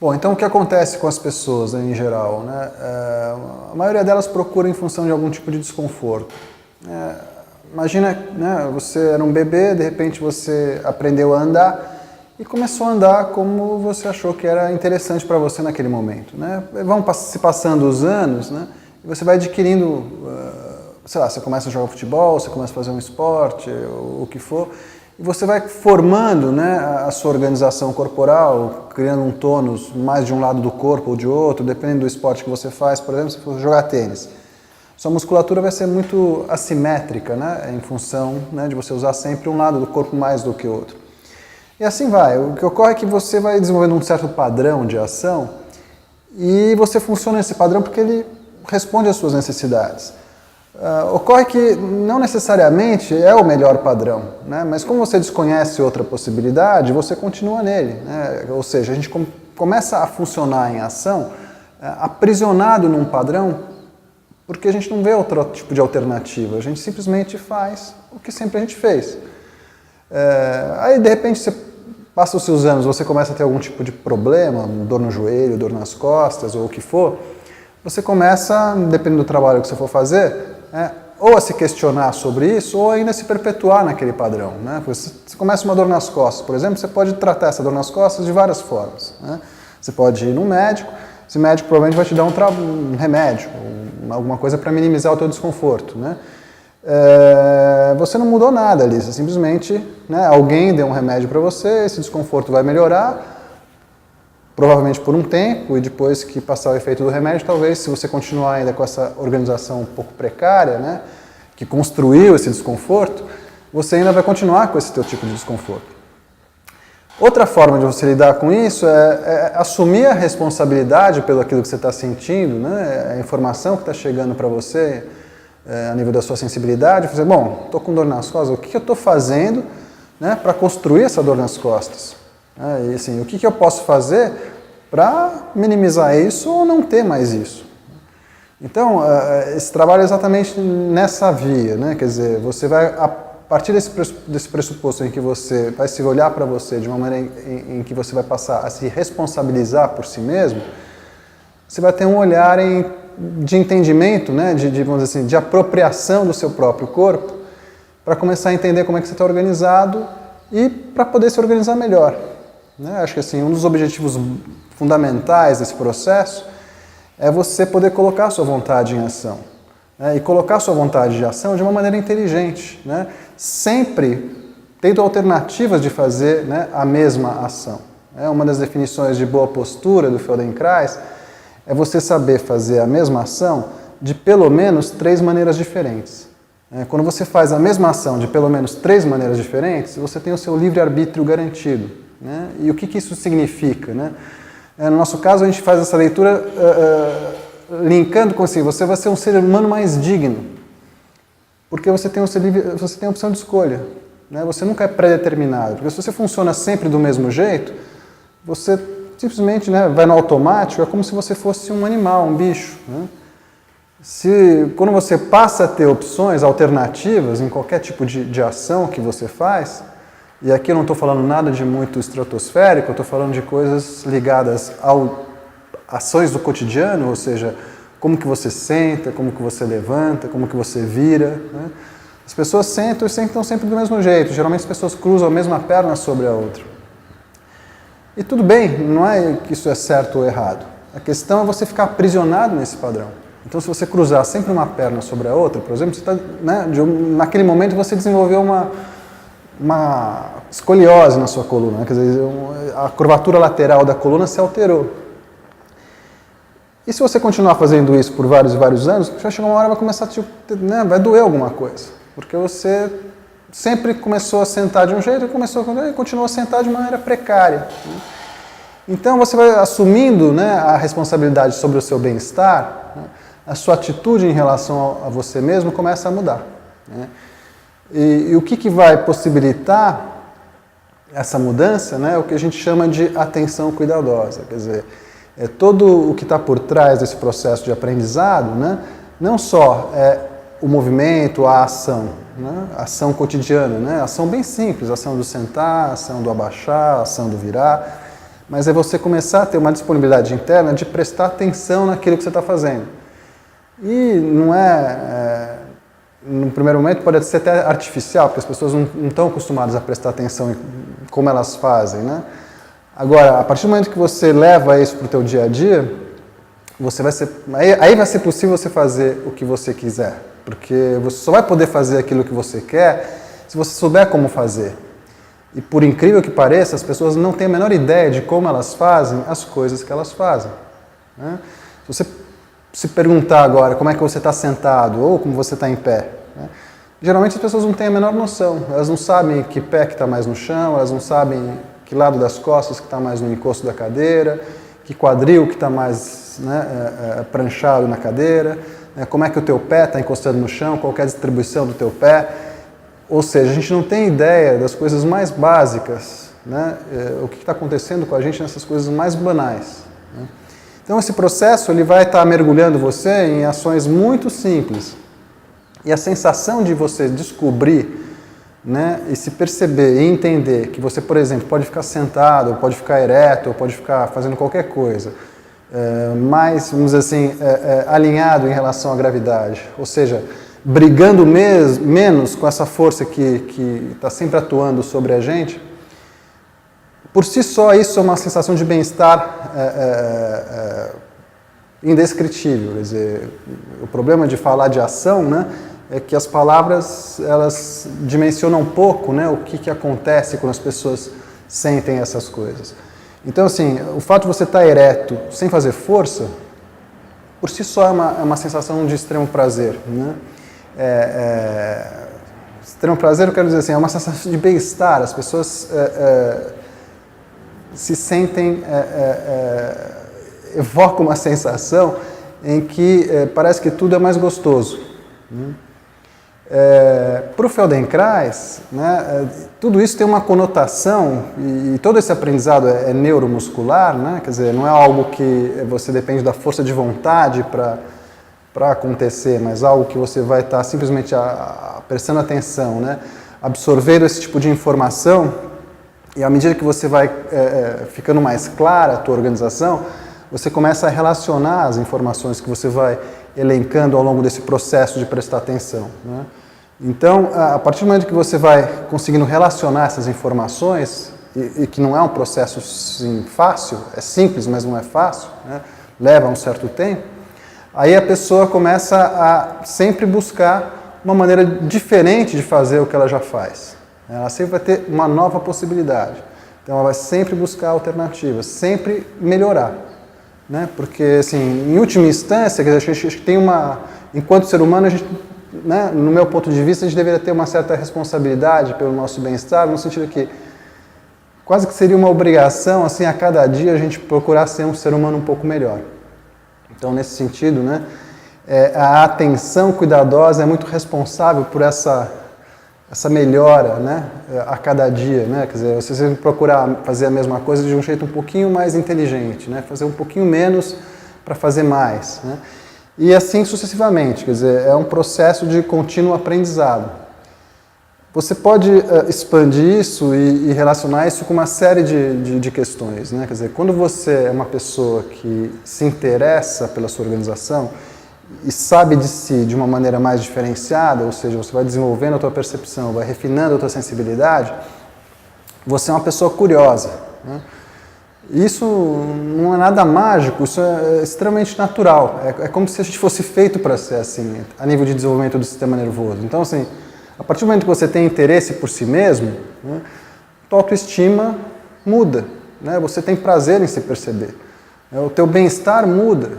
Bom, então o que acontece com as pessoas, né, em geral? Né? A maioria delas procura em função de algum tipo de desconforto. Imagina, né, você era um bebê, de repente você aprendeu a andar e começou a andar como você achou que era interessante para você naquele momento. Né? Vão se passando os anos, né, e você vai adquirindo, sei lá, você começa a jogar futebol, você começa a fazer um esporte, ou o que for, e você vai formando, né, a sua organização corporal, criando um tônus mais de um lado do corpo ou de outro, dependendo do esporte que você faz. Por exemplo, se for jogar tênis, sua musculatura vai ser muito assimétrica, né, em função, né, de você usar sempre um lado do corpo mais do que o outro. E assim vai. O que ocorre é que você vai desenvolvendo um certo padrão de ação e você funciona nesse padrão porque ele responde às suas necessidades. Ocorre que não necessariamente é o melhor padrão, né? Mas como você desconhece outra possibilidade, você continua nele, né? Ou seja, a gente começa a funcionar em ação aprisionado num padrão porque a gente não vê outro tipo de alternativa, a gente simplesmente faz o que sempre a gente fez. Aí de repente você passa os seus anos, você começa a ter algum tipo de problema, dor no joelho, dor nas costas ou o que for, você começa, dependendo do trabalho que você for fazer, ou a se questionar sobre isso, ou ainda se perpetuar naquele padrão. Né? Você começa uma dor nas costas, por exemplo, você pode tratar essa dor nas costas de várias formas. Né? Você pode ir num médico, esse médico provavelmente vai te dar um remédio, alguma coisa para minimizar o teu desconforto. Né? Você não mudou nada ali, você simplesmente, né, alguém deu um remédio para você, esse desconforto vai melhorar, provavelmente por um tempo, e depois que passar o efeito do remédio, talvez, se você continuar ainda com essa organização um pouco precária, né, que construiu esse desconforto, você ainda vai continuar com esse teu tipo de desconforto. Outra forma de você lidar com isso é assumir a responsabilidade pelo aquilo que você está sentindo, né, a informação que está chegando para você a nível da sua sensibilidade, fazer, bom, estou com dor nas costas, o que eu estou fazendo, né, para construir essa dor nas costas? E assim, o que eu posso fazer para minimizar isso ou não ter mais isso? Então, esse trabalho é exatamente nessa via, né? Quer dizer, você vai, a partir desse pressuposto em que você vai se olhar para você de uma maneira em que você vai passar a se responsabilizar por si mesmo, você vai ter um olhar de entendimento, né? Vamos dizer assim, de apropriação do seu próprio corpo, para começar a entender como é que você está organizado e para poder se organizar melhor. Acho que assim, um dos objetivos fundamentais desse processo é você poder colocar a sua vontade em ação. E colocar a sua vontade de ação de uma maneira inteligente. Sempre tendo alternativas de fazer, né, a mesma ação. Uma das definições de boa postura do Feldenkrais é você saber fazer a mesma ação de pelo menos 3 maneiras diferentes. Quando você faz a mesma ação de pelo menos 3 maneiras diferentes, você tem o seu livre-arbítrio garantido. Né? E o que isso significa? Né? No nosso caso, a gente faz essa leitura linkando com assim, você vai ser um ser humano mais digno, porque você tem a opção de escolha. Né? Você nunca é pré-determinado, porque se você funciona sempre do mesmo jeito, você simplesmente, né, vai no automático, é como se você fosse um animal, um bicho. Né? Quando você passa a ter opções alternativas em qualquer tipo de ação que você faz, e aqui eu não estou falando nada de muito estratosférico, eu estou falando de coisas ligadas a ações do cotidiano, ou seja, como que você senta, como que você levanta, como que você vira. Né? As pessoas sentam e sentam sempre do mesmo jeito, geralmente as pessoas cruzam a mesma perna sobre a outra. E tudo bem, não é que isso é certo ou errado. A questão é você ficar aprisionado nesse padrão. Então, se você cruzar sempre uma perna sobre a outra, por exemplo, você né, naquele momento você desenvolveu uma escoliose na sua coluna, né? Quer dizer, a curvatura lateral da coluna se alterou. E se você continuar fazendo isso por vários e vários anos, já chega uma hora vai começar né, vai doer alguma coisa, porque você sempre começou a sentar de um jeito e continuou a sentar de maneira precária. Né? Então você vai assumindo, né, a responsabilidade sobre o seu bem-estar, né, a sua atitude em relação a você mesmo começa a mudar. Né? E o que vai possibilitar essa mudança, né, é o que a gente chama de atenção cuidadosa. Quer dizer, é todo o que está por trás desse processo de aprendizado, né, não só é o movimento, a ação, né, a ação cotidiana, né, a ação bem simples, a ação do sentar, a ação do abaixar, a ação do virar, mas é você começar a ter uma disponibilidade interna de prestar atenção naquilo que você está fazendo. E não no primeiro momento pode ser até artificial, porque as pessoas não estão acostumadas a prestar atenção em como elas fazem, né? Agora, a partir do momento que você leva isso para o teu dia a dia, aí vai ser possível você fazer o que você quiser, porque você só vai poder fazer aquilo que você quer se você souber como fazer. E por incrível que pareça, as pessoas não têm a menor ideia de como elas fazem as coisas que elas fazem, né? Se você se perguntar agora como é que você está sentado ou como você está em pé, né? Geralmente as pessoas não têm a menor noção, elas não sabem que pé que está mais no chão, elas não sabem que lado das costas que está mais no encosto da cadeira, que quadril que está mais, né, pranchado na cadeira, né, como é que o teu pé está encostando no chão, qual é a distribuição do teu pé. Ou seja, a gente não tem ideia das coisas mais básicas, né, o que está acontecendo com a gente nessas coisas mais banais, né? Então esse processo ele vai estar mergulhando você em ações muito simples. E a sensação de você descobrir, né, e se perceber e entender que você, por exemplo, pode ficar sentado, ou pode ficar ereto, ou pode ficar fazendo qualquer coisa, mais, vamos dizer assim, alinhado em relação à gravidade. Ou seja, brigando menos com essa força que está sempre atuando sobre a gente. Por si só, isso é uma sensação de bem-estar indescritível. Quer dizer, o problema de falar de ação, né, é que as palavras elas dimensionam pouco, né, o que acontece quando as pessoas sentem essas coisas. Então, assim, o fato de você estar ereto sem fazer força, por si só é uma sensação de extremo prazer, né? Extremo prazer, eu quero dizer assim, é uma sensação de bem-estar. As pessoas se sentem, evocam uma sensação em que parece que tudo é mais gostoso, né? Para o Feldenkrais, né, tudo isso tem uma conotação, e todo esse aprendizado é neuromuscular, né, quer dizer, não é algo que você depende da força de vontade para acontecer, mas algo que você vai estar simplesmente prestando atenção, né, absorvendo esse tipo de informação, e à medida que você vai ficando mais clara a tua organização, você começa a relacionar as informações que você vai elencando ao longo desse processo de prestar atenção, né? Então, a partir do momento que você vai conseguindo relacionar essas informações, e que não é um processo sim, fácil, é simples, mas não é fácil, né? Leva um certo tempo, aí a pessoa começa a sempre buscar uma maneira diferente de fazer o que ela já faz. Ela sempre vai ter uma nova possibilidade. Então, ela vai sempre buscar alternativas, sempre melhorar, né? Porque, assim, em última instância, a gente tem enquanto ser humano, a gente, né, no meu ponto de vista, a gente deveria ter uma certa responsabilidade pelo nosso bem-estar, no sentido que quase que seria uma obrigação, assim, a cada dia a gente procurar ser um ser humano um pouco melhor. Então, nesse sentido, né, a atenção cuidadosa é muito responsável por essa melhora, né, a cada dia, né? Quer dizer, você sempre procurar fazer a mesma coisa de um jeito um pouquinho mais inteligente, né? Fazer um pouquinho menos para fazer mais, né? E assim sucessivamente, quer dizer, é um processo de contínuo aprendizado. Você pode expandir isso e relacionar isso com uma série de questões, né? Quer dizer, quando você é uma pessoa que se interessa pela sua organização e sabe de si de uma maneira mais diferenciada, ou seja, você vai desenvolvendo a tua percepção, vai refinando a tua sensibilidade, você é uma pessoa curiosa, né? Isso não é nada mágico, isso é extremamente natural. É como se a gente fosse feito para ser assim, a nível de desenvolvimento do sistema nervoso. Então, assim, a partir do momento que você tem interesse por si mesmo, né, tua autoestima muda, né? Você tem prazer em se perceber, né? O teu bem-estar muda.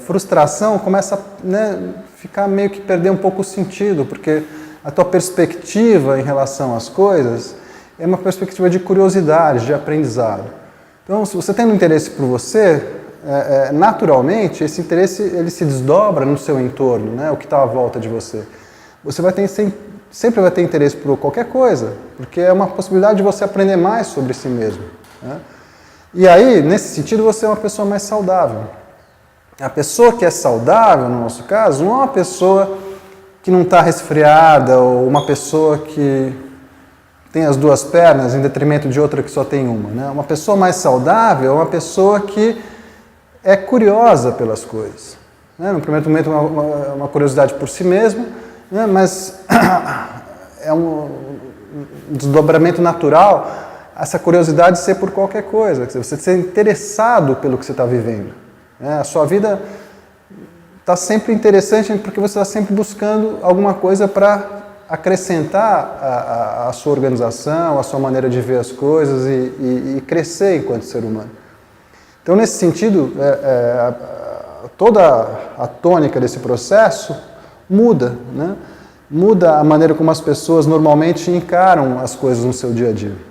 Frustração começa a, né, ficar meio que perder um pouco o sentido, porque a tua perspectiva em relação às coisas é uma perspectiva de curiosidade, de aprendizado. Então, se você tem um interesse por você, naturalmente, esse interesse ele se desdobra no seu entorno, né, o que está à volta de você. Você sempre vai ter interesse por qualquer coisa, porque é uma possibilidade de você aprender mais sobre si mesmo, né? E aí, nesse sentido, você é uma pessoa mais saudável. A pessoa que é saudável, no nosso caso, não é uma pessoa que não está resfriada ou uma pessoa que tem as duas pernas em detrimento de outra que só tem uma, né? Uma pessoa mais saudável é uma pessoa que é curiosa pelas coisas, né? No primeiro momento uma curiosidade por si mesmo, né? Mas é um desdobramento natural essa curiosidade ser por qualquer coisa, você ser interessado pelo que você está vivendo, né? A sua vida está sempre interessante porque você está sempre buscando alguma coisa para acrescentar a sua organização, a sua maneira de ver as coisas e crescer enquanto ser humano. Então, nesse sentido, toda a tônica desse processo muda, né? Muda a maneira como as pessoas normalmente encaram as coisas no seu dia a dia.